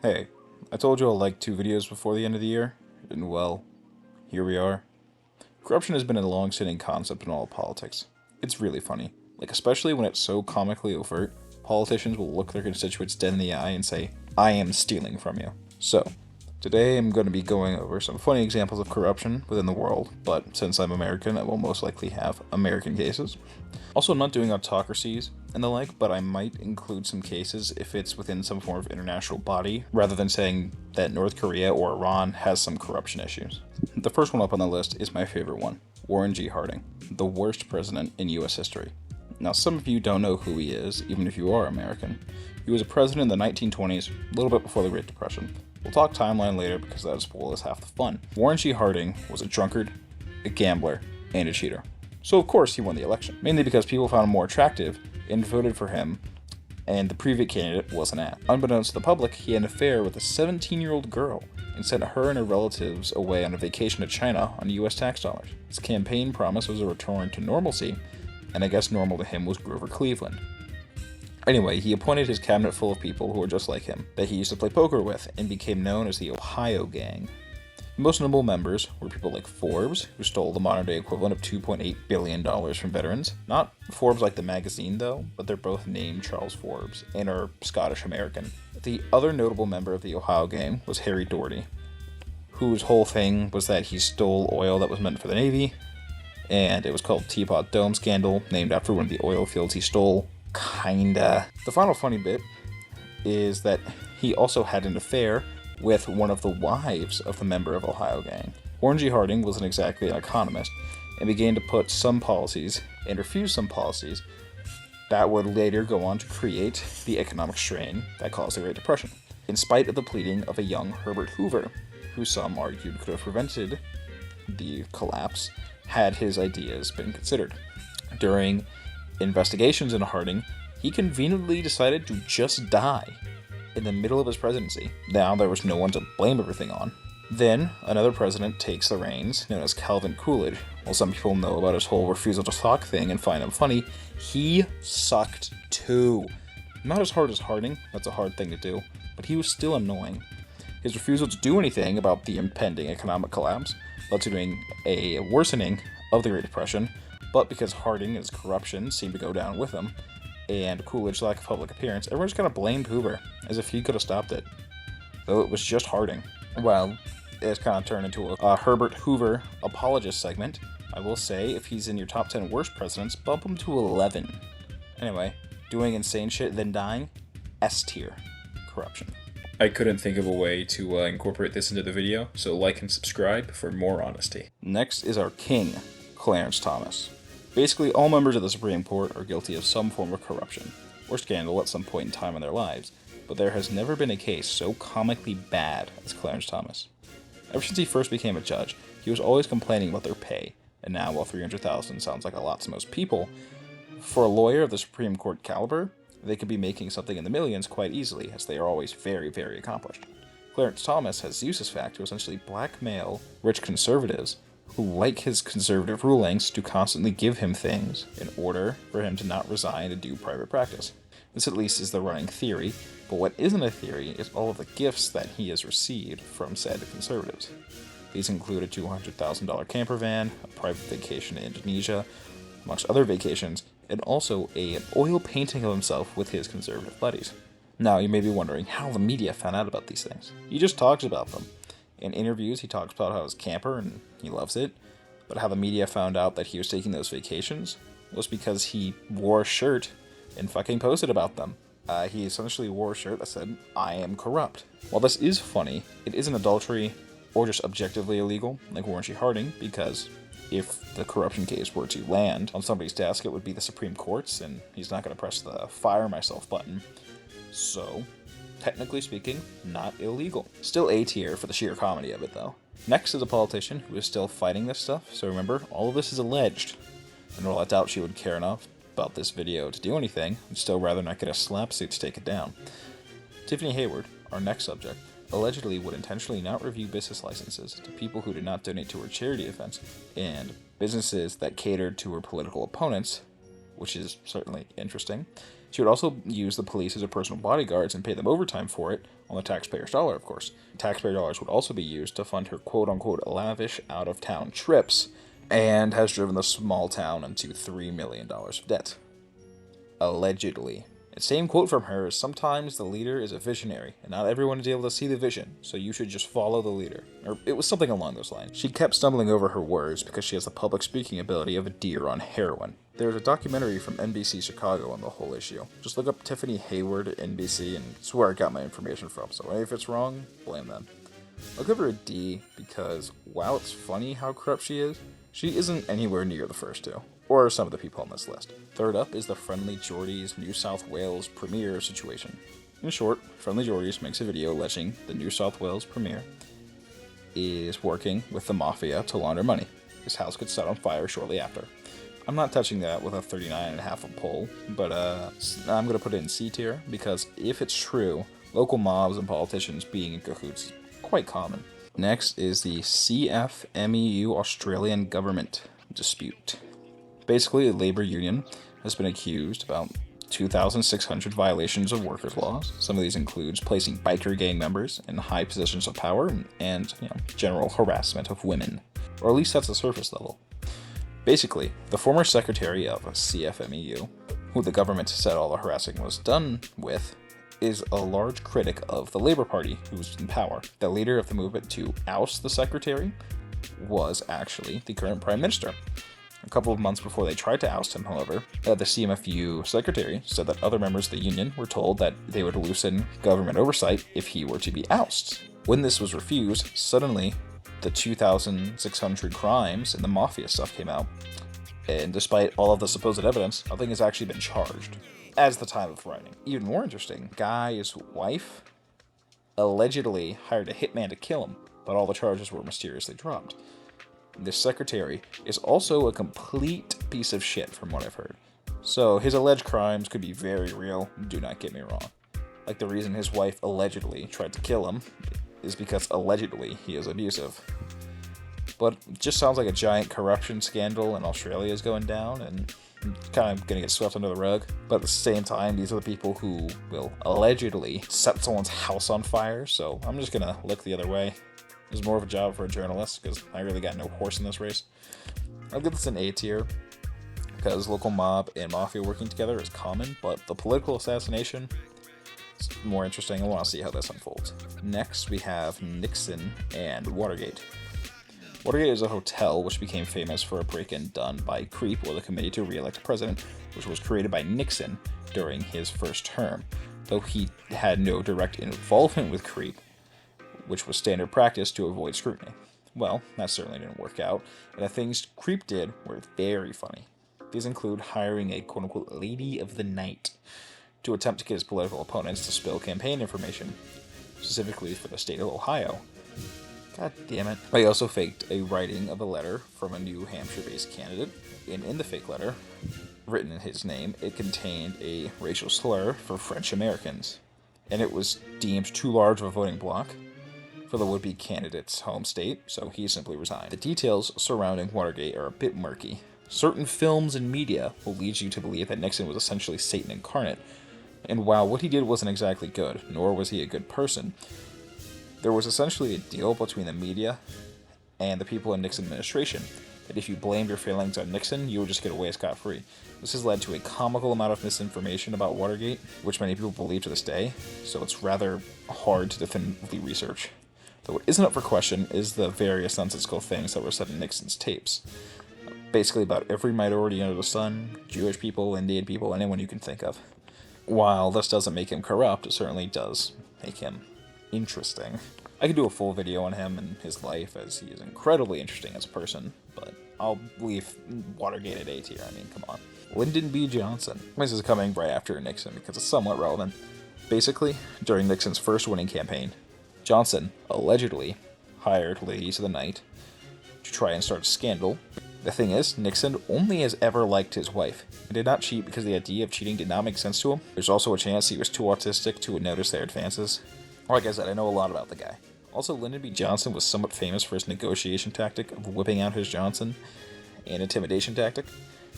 Hey, I told you I'll like 2 videos before the end of the year, and well, here we are. Corruption has been a long-standing concept in all of politics. It's really funny, especially when it's so comically overt, politicians will look their constituents dead in the eye and say, I am stealing from you. So, today I'm going to be going over some funny examples of corruption within the world, but since I'm American, I will most likely have American cases. Also, I'm not doing autocracies and the like, but I might include some cases if it's within some form of international body, rather than saying that North Korea or Iran has some corruption issues. The first one up on the list is my favorite one, Warren G. Harding, the worst president in U.S. history. Now, some of you don't know who he is, even if you are American. He was a president in the 1920s, a little bit before the Great Depression. We'll talk timeline later because that would spoil us half the fun. Warren G. Harding was a drunkard, a gambler, and a cheater. So of course he won the election, mainly because people found him more attractive and voted for him, and the previous candidate was an ass. Unbeknownst to the public, he had an affair with a 17-year-old girl and sent her and her relatives away on a vacation to China on US tax dollars. His campaign promise was a return to normalcy, and I guess normal to him was Grover Cleveland. Anyway, he appointed his cabinet full of people who were just like him, that he used to play poker with, and became known as the Ohio Gang. The most notable members were people like Forbes, who stole the modern-day equivalent of $2.8 billion from veterans. Not Forbes like the magazine, though, but they're both named Charles Forbes and are Scottish-American. The other notable member of the Ohio Gang was Harry Doherty, whose whole thing was that he stole oil that was meant for the Navy, and it was called Teapot Dome Scandal, named after one of the oil fields he stole. Kinda. The final funny bit is that he also had an affair with one of the wives of the member of Ohio Gang. Warren G. Harding wasn't exactly an economist, and began to put some policies and refuse some policies that would later go on to create the economic strain that caused the Great Depression, in spite of the pleading of a young Herbert Hoover, who some argued could have prevented the collapse had his ideas been considered. During investigations into Harding, he conveniently decided to just die in the middle of his presidency. Now there was no one to blame everything on. Then another president takes the reins, known as Calvin Coolidge. While some people know about his whole refusal to talk thing and find him funny, he sucked too. Not as hard as Harding, that's a hard thing to do, but he was still annoying. His refusal to do anything about the impending economic collapse led to a worsening of the Great Depression, but because Harding and his corruption seemed to go down with him, and Coolidge's lack of public appearance, everyone just kind of blamed Hoover, as if he could have stopped it. Though it was just Harding. Well, it's kind of turned into a Herbert Hoover apologist segment. I will say, if he's in your top 10 worst presidents, bump him to 11. Anyway, doing insane shit, then dying, S tier. Corruption. I couldn't think of a way to incorporate this into the video, so like and subscribe for more honesty. Next is our king, Clarence Thomas. Basically, all members of the Supreme Court are guilty of some form of corruption, or scandal at some point in time in their lives, but there has never been a case so comically bad as Clarence Thomas. Ever since he first became a judge, he was always complaining about their pay, and now, while $300,000 sounds like a lot to most people, for a lawyer of the Supreme Court caliber, they could be making something in the millions quite easily, as they are always very, very accomplished. Clarence Thomas has used this fact to essentially blackmail rich conservatives who like his conservative rulings to constantly give him things in order for him to not resign and do private practice. This at least is the running theory, but what isn't a theory is all of the gifts that he has received from said conservatives. These include a $200,000 camper van, a private vacation in Indonesia, amongst other vacations, and also an oil painting of himself with his conservative buddies. Now, you may be wondering how the media found out about these things. He just talks about them. In interviews, he talks about how his camper and he loves it, but how the media found out that he was taking those vacations was because he wore a shirt and fucking posted about them. He essentially wore a shirt that said, I am corrupt. While this is funny, it isn't adultery or just objectively illegal, like Warren G. Harding, because if the corruption case were to land on somebody's desk, it would be the Supreme Court's, and he's not going to press the fire myself button. So, technically speaking, not illegal. Still A tier for the sheer comedy of it, though. Next is a politician who is still fighting this stuff, so remember, all of this is alleged. And while I doubt she would care enough about this video to do anything, I'd still rather not get a slap suit to take it down. Tiffany Hayward, our next subject, allegedly would intentionally not review business licenses to people who did not donate to her charity events, and businesses that catered to her political opponents, which is certainly interesting, She would also use the police as her personal bodyguards and pay them overtime for it, on the taxpayer's dollar, of course. Taxpayer dollars would also be used to fund her quote-unquote lavish out-of-town trips, and has driven the small town into $3 million of debt. Allegedly. The same quote from her is, "Sometimes the leader is a visionary, and not everyone is able to see the vision, so you should just follow the leader." Or it was something along those lines. She kept stumbling over her words because she has the public speaking ability of a deer on heroin. There's a documentary from NBC Chicago on the whole issue. Just look up Tiffany Hayward at NBC and it's where I got my information from, so if it's wrong, blame them. I'll give her a D because while it's funny how corrupt she isn't anywhere near the first two, or some of the people on this list. Third up is the Friendly Geordies New South Wales Premier situation. In short, Friendly Geordies makes a video alleging the New South Wales Premier is working with the mafia to launder money. His house gets set on fire shortly after. I'm not touching that with a 39.5 a poll, but I'm going to put it in C tier because if it's true, local mobs and politicians being in cahoots is quite common. Next is the CFMEU Australian government dispute. Basically, a labor union has been accused about 2,600 violations of workers' laws. Some of these includes placing biker gang members in high positions of power and general harassment of women, or at least that's the surface level. Basically, the former secretary of CFMEU, who the government said all the harassing was done with, is a large critic of the Labour Party who's in power. The leader of the movement to oust the secretary was actually the current Prime Minister. A couple of months before they tried to oust him, however, the CMFU secretary said that other members of the union were told that they would loosen government oversight if he were to be ousted. When this was refused, suddenly the 2,600 crimes and the mafia stuff came out, and despite all of the supposed evidence, nothing has actually been charged, as the time of writing. Even more interesting, guy's wife allegedly hired a hitman to kill him, but all the charges were mysteriously dropped. This secretary is also a complete piece of shit from what I've heard. So his alleged crimes could be very real, do not get me wrong. Like the reason his wife allegedly tried to kill him is because allegedly he is abusive. But it just sounds like a giant corruption scandal in Australia is going down and kind of gonna get swept under the rug. But at the same time, these are the people who will allegedly set someone's house on fire, so I'm just gonna look the other way. It's more of a job for a journalist, because I really got no horse in this race. I'll give this an A tier, because local mob and mafia working together is common, but the political assassination is more interesting. I want to see how this unfolds. Next, we have Nixon and Watergate. Watergate is a hotel which became famous for a break-in done by CREEP, or the Committee to Re-elect a President, which was created by Nixon during his first term, though he had no direct involvement with CREEP, which was standard practice to avoid scrutiny. Well, that certainly didn't work out, and the things CREEP did were very funny. These include hiring a quote-unquote lady of the night to attempt to get his political opponents to spill campaign information, specifically for the state of Ohio. God damn it. They also faked a writing of a letter from a New Hampshire-based candidate, and in the fake letter, written in his name, it contained a racial slur for French Americans, and it was deemed too large of a voting bloc for the would-be candidate's home state, so he simply resigned. The details surrounding Watergate are a bit murky. Certain films and media will lead you to believe that Nixon was essentially Satan incarnate, and while what he did wasn't exactly good, nor was he a good person, there was essentially a deal between the media and the people in Nixon administration that if you blamed your failings on Nixon, you would just get away scot-free. This has led to a comical amount of misinformation about Watergate, which many people believe to this day, so it's rather hard to definitively research. Though what isn't up for question is the various nonsensical things that were said in Nixon's tapes. Basically about every minority under the sun, Jewish people, Indian people, anyone you can think of. While this doesn't make him corrupt, it certainly does make him interesting. I could do a full video on him and his life, as he is incredibly interesting as a person, but I'll leave Watergate at A tier. I mean, come on. Lyndon B. Johnson. This is coming right after Nixon because it's somewhat relevant. Basically, during Nixon's first winning campaign, Johnson allegedly hired ladies of the night to try and start a scandal. The thing is, Nixon only has ever liked his wife. He did not cheat because the idea of cheating did not make sense to him. There's also a chance he was too autistic to notice their advances. Like I said, I know a lot about the guy. Also, Lyndon B. Johnson was somewhat famous for his negotiation tactic of whipping out his Johnson, an intimidation tactic.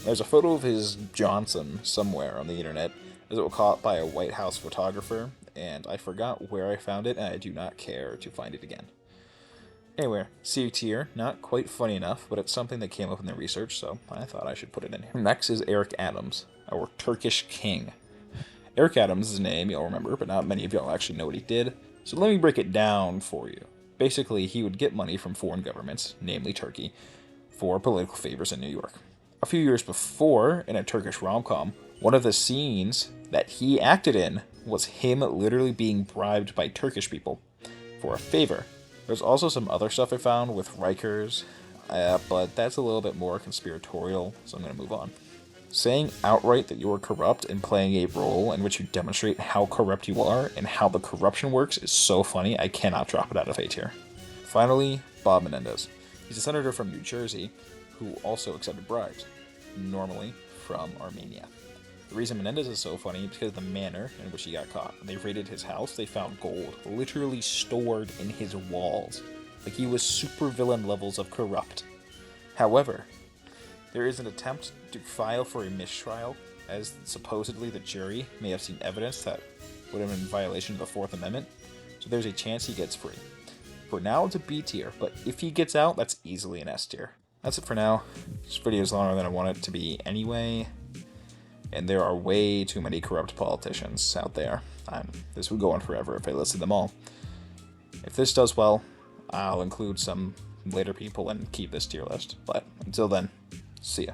There's a photo of his Johnson somewhere on the internet as it was caught by a White House photographer, and I forgot where I found it, and I do not care to find it again. Anyway, C tier, not quite funny enough, but it's something that came up in the research, so I thought I should put it in here. Next is Eric Adams, our Turkish king. Eric Adams is a name you'll remember, but not many of y'all actually know what he did, so let me break it down for you. Basically, he would get money from foreign governments, namely Turkey, for political favors in New York. A few years before, in a Turkish rom-com, one of the scenes that he acted in was him literally being bribed by Turkish people for a favor. There's also some other stuff I found with Rikers, but that's a little bit more conspiratorial, so I'm going to move on. Saying outright that you are corrupt and playing a role in which you demonstrate how corrupt you are and how the corruption works is so funny, I cannot drop it out of A tier. Finally, Bob Menendez. He's a senator from New Jersey who also accepted bribes, normally from Armenia. The reason Menendez is so funny is because of the manner in which he got caught. When they raided his house, they found gold literally stored in his walls. Like he was supervillain levels of corrupt. However, there is an attempt to file for a mistrial, as supposedly the jury may have seen evidence that would have been in violation of the Fourth Amendment, so there's a chance he gets free. For now, it's a B tier, but if he gets out, that's easily an S tier. That's it for now. This video is longer than I want it to be anyway. And there are way too many corrupt politicians out there. This would go on forever if I listed them all. If this does well, I'll include some later people and keep this tier list. But until then, see ya.